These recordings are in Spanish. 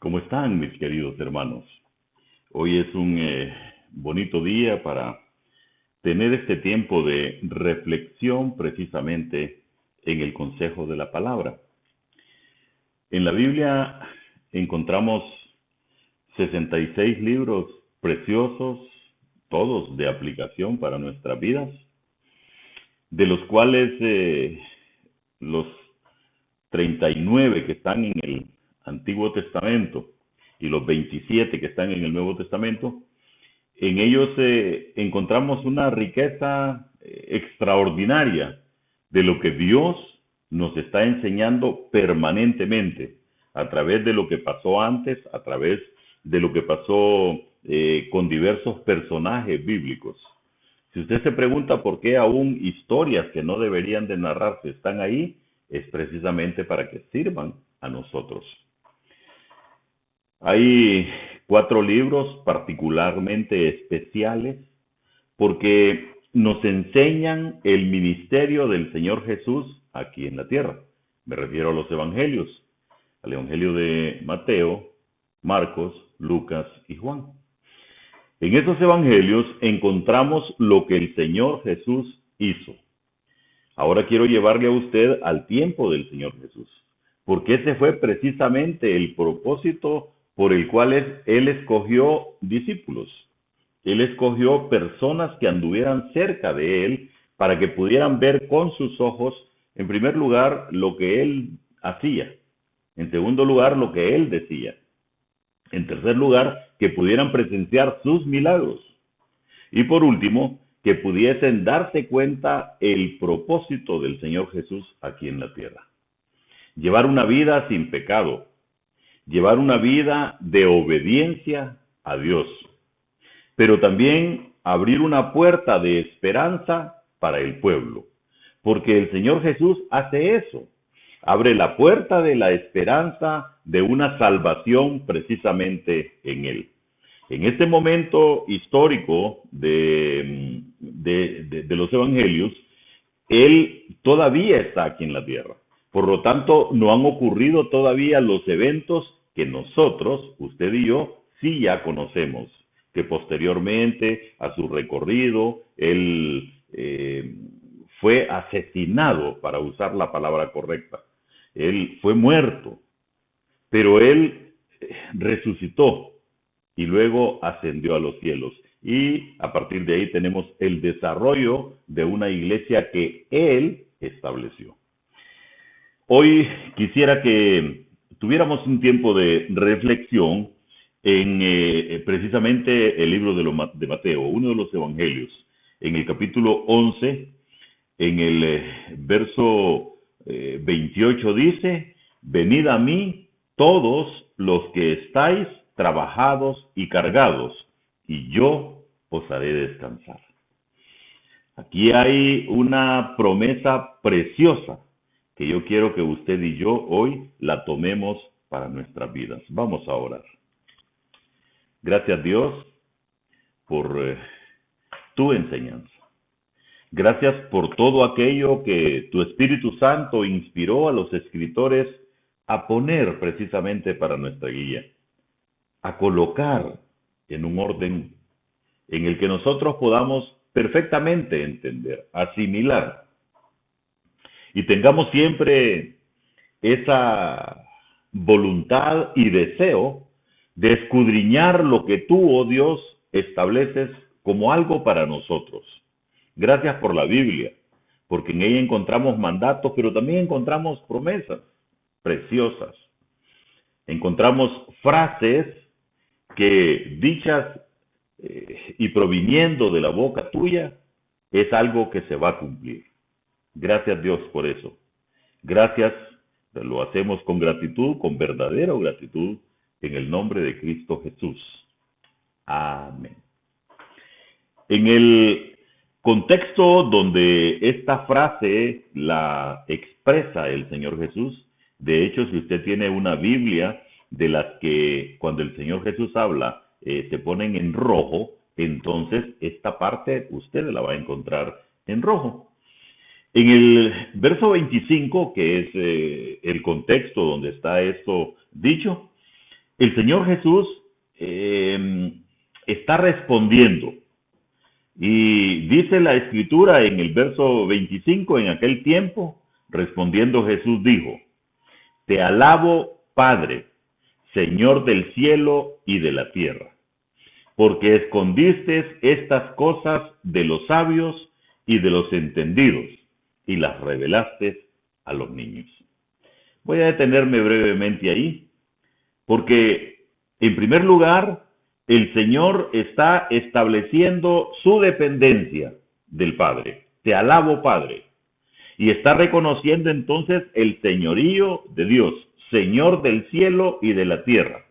¿Cómo están mis queridos hermanos? Hoy es un bonito día para tener este tiempo de reflexión precisamente en el consejo de la palabra. En la Biblia encontramos 66 libros preciosos, todos de aplicación para nuestras vidas, de los cuales los 39 que están en el Antiguo Testamento y los 27 que están en el Nuevo Testamento, en ellos encontramos una riqueza extraordinaria de lo que Dios nos está enseñando permanentemente a través de lo que pasó antes, a través de lo que pasó con diversos personajes bíblicos. Si usted se pregunta por qué aún historias que no deberían de narrarse están ahí, es precisamente para que sirvan a nosotros. Hay 4 libros particularmente especiales porque nos enseñan el ministerio del Señor Jesús aquí en la tierra. Me refiero a los evangelios, al evangelio de Mateo, Marcos, Lucas y Juan. En esos evangelios encontramos lo que el Señor Jesús hizo. Ahora quiero llevarle a usted al tiempo del Señor Jesús, porque ese fue precisamente el propósito por el cual Él escogió discípulos. Él escogió personas que anduvieran cerca de Él para que pudieran ver con sus ojos, en primer lugar, lo que Él hacía. En segundo lugar, lo que Él decía. En tercer lugar, que pudieran presenciar sus milagros. Y por último, que pudiesen darse cuenta el propósito del Señor Jesús aquí en la tierra. Llevar una vida sin pecado, llevar una vida de obediencia a Dios, pero también abrir una puerta de esperanza para el pueblo, porque el Señor Jesús hace eso, abre la puerta de la esperanza de una salvación precisamente en Él. En este momento histórico de los evangelios, Él todavía está aquí en la tierra. Por lo tanto, no han ocurrido todavía los eventos que nosotros, usted y yo, sí ya conocemos. Que posteriormente a su recorrido, Él fue asesinado, para usar la palabra correcta. Él fue muerto, pero Él resucitó y luego ascendió a los cielos. Y a partir de ahí tenemos el desarrollo de una iglesia que Él estableció. Hoy quisiera que tuviéramos un tiempo de reflexión en precisamente el libro de Mateo, uno de los evangelios, en el capítulo 11, en el verso 28 dice: venid a mí todos los que estáis trabajados y cargados, y yo os haré descansar. Aquí hay una promesa preciosa que yo quiero que usted y yo hoy la tomemos para nuestras vidas. Vamos a orar. Gracias, Dios, por tu enseñanza. Gracias por todo aquello que tu Espíritu Santo inspiró a los escritores a poner precisamente para nuestra guía, a colocar en un orden en el que nosotros podamos perfectamente entender, asimilar, y tengamos siempre esa voluntad y deseo de escudriñar lo que tú, oh Dios, estableces como algo para nosotros. Gracias por la Biblia, porque en ella encontramos mandatos, pero también encontramos promesas preciosas. Encontramos frases que dichas y proviniendo de la boca tuya es algo que se va a cumplir. Gracias, Dios, por eso. Gracias, lo hacemos con gratitud, con verdadera gratitud, en el nombre de Cristo Jesús. Amén. En el contexto donde esta frase la expresa el Señor Jesús, de hecho, si usted tiene una Biblia de las que cuando el Señor Jesús habla se ponen en rojo, entonces esta parte usted la va a encontrar en rojo. En el verso 25, que es el contexto donde está esto dicho, el Señor Jesús está respondiendo. Y dice la Escritura en el verso 25, en aquel tiempo, respondiendo Jesús dijo: Te alabo, Padre, Señor del cielo y de la tierra, porque escondiste estas cosas de los sabios y de los entendidos, y las revelaste a los niños. Voy a detenerme brevemente ahí, porque en primer lugar, el Señor está estableciendo su dependencia del Padre. Te alabo, Padre. Y está reconociendo entonces el señorío de Dios, Señor del cielo y de la tierra.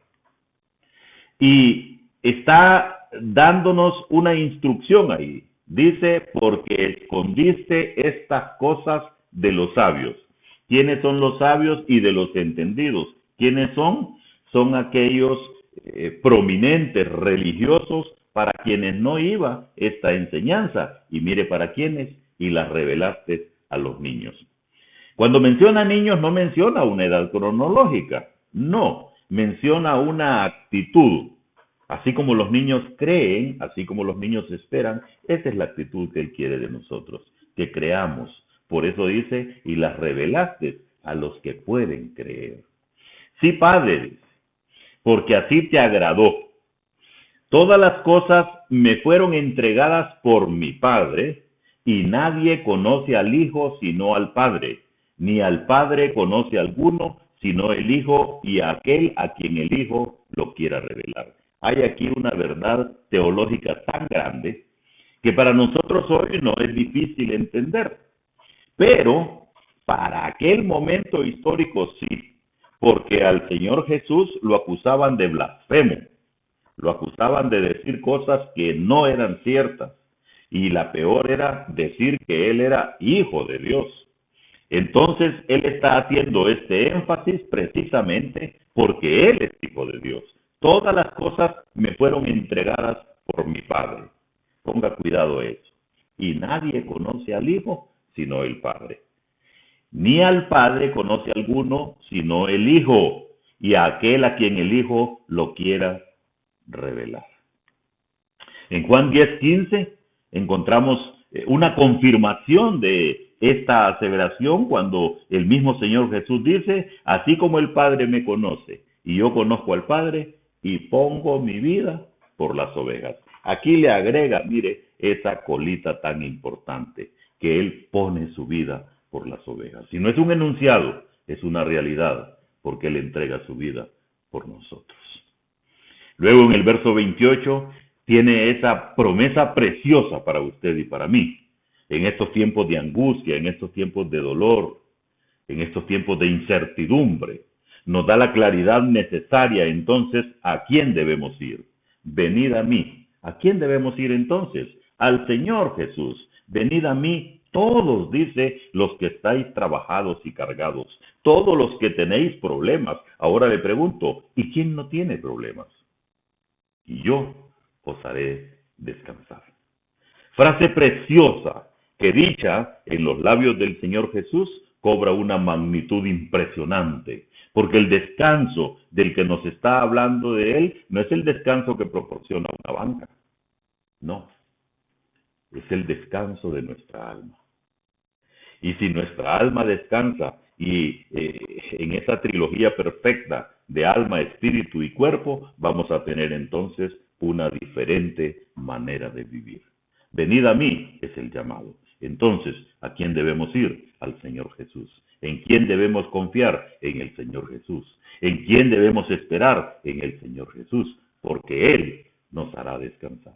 Y está dándonos una instrucción ahí. Dice, porque escondiste estas cosas de los sabios. ¿Quiénes son los sabios y de los entendidos? ¿Quiénes son? Son aquellos prominentes religiosos para quienes no iba esta enseñanza. Y mire para quiénes, y las revelaste a los niños. Cuando menciona niños, no menciona una edad cronológica, no, menciona una actitud. Así como los niños creen, así como los niños esperan, esa es la actitud que Él quiere de nosotros, que creamos. Por eso dice, y las revelaste a los que pueden creer. Sí, Padre, porque así te agradó. Todas las cosas me fueron entregadas por mi Padre, y nadie conoce al Hijo sino al Padre, ni al Padre conoce alguno sino el Hijo y aquel a quien el Hijo lo quiera revelar. Hay aquí una verdad teológica tan grande que para nosotros hoy no es difícil entender, pero para aquel momento histórico sí, porque al Señor Jesús lo acusaban de blasfemo, lo acusaban de decir cosas que no eran ciertas, y la peor era decir que Él era hijo de Dios. Entonces Él está haciendo este énfasis precisamente porque Él es hijo de Dios. Todas las cosas me fueron entregadas por mi Padre. Ponga cuidado a eso. Y nadie conoce al Hijo sino el Padre. Ni al Padre conoce alguno sino el Hijo, y a aquel a quien el Hijo lo quiera revelar. En Juan 10:15 encontramos una confirmación de esta aseveración cuando el mismo Señor Jesús dice: así como el Padre me conoce y yo conozco al Padre y pongo mi vida por las ovejas. Aquí le agrega, mire, esa colita tan importante, que Él pone su vida por las ovejas. Si no es un enunciado, es una realidad, porque Él entrega su vida por nosotros. Luego en el verso 28 tiene esa promesa preciosa para usted y para mí. En estos tiempos de angustia, en estos tiempos de dolor, en estos tiempos de incertidumbre, nos da la claridad necesaria entonces a quién debemos ir. Venid a mí. ¿A quién debemos ir entonces? Al Señor Jesús. Venid a mí todos, dice, los que estáis trabajados y cargados, todos los que tenéis problemas. Ahora le pregunto, ¿y quién no tiene problemas? Y yo os haré descansar. Frase preciosa que dicha en los labios del Señor Jesús cobra una magnitud impresionante, porque el descanso del que nos está hablando de Él no es el descanso que proporciona una banca, no, es el descanso de nuestra alma. Y si nuestra alma descansa, y en esa trilogía perfecta de alma, espíritu y cuerpo, vamos a tener entonces una diferente manera de vivir. Venid a mí es el llamado. Entonces, ¿a quién debemos ir? Al Señor Jesús. ¿En quién debemos confiar? En el Señor Jesús. ¿En quién debemos esperar? En el Señor Jesús, porque Él nos hará descansar.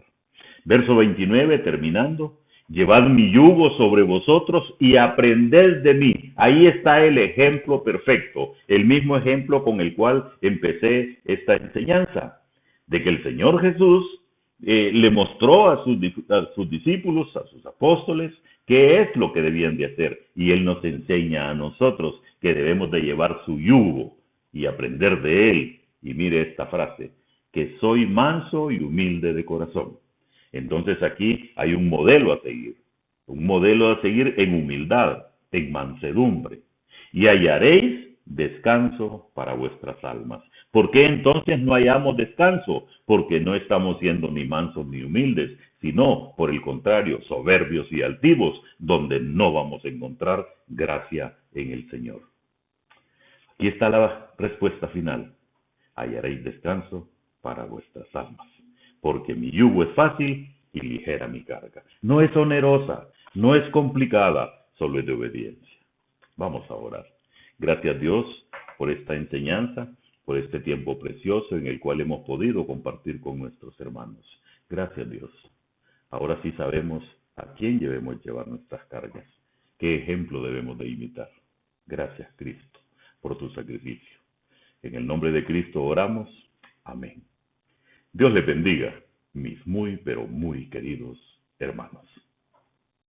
Verso 29, terminando. Llevad mi yugo sobre vosotros y aprended de mí. Ahí está el ejemplo perfecto, el mismo ejemplo con el cual empecé esta enseñanza, de que el Señor Jesús le mostró a sus discípulos, a sus apóstoles, qué es lo que debían de hacer. Y Él nos enseña a nosotros que debemos de llevar su yugo y aprender de Él. Y mire esta frase, que soy manso y humilde de corazón. Entonces aquí hay un modelo a seguir en humildad, en mansedumbre, y hallaréis descanso para vuestras almas. ¿Por qué entonces no hallamos descanso? Porque no estamos siendo ni mansos ni humildes, sino, por el contrario, soberbios y altivos, donde no vamos a encontrar gracia en el Señor. Aquí está la respuesta final. Hallaréis descanso para vuestras almas, porque mi yugo es fácil y ligera mi carga. No es onerosa, no es complicada, solo es de obediencia. Vamos a orar. Gracias Dios por esta enseñanza, por este tiempo precioso en el cual hemos podido compartir con nuestros hermanos. Gracias Dios. Ahora sí sabemos a quién debemos llevar nuestras cargas, qué ejemplo debemos de imitar. Gracias Cristo por tu sacrificio. En el nombre de Cristo oramos. Amén. Dios les bendiga, mis muy, pero muy queridos hermanos.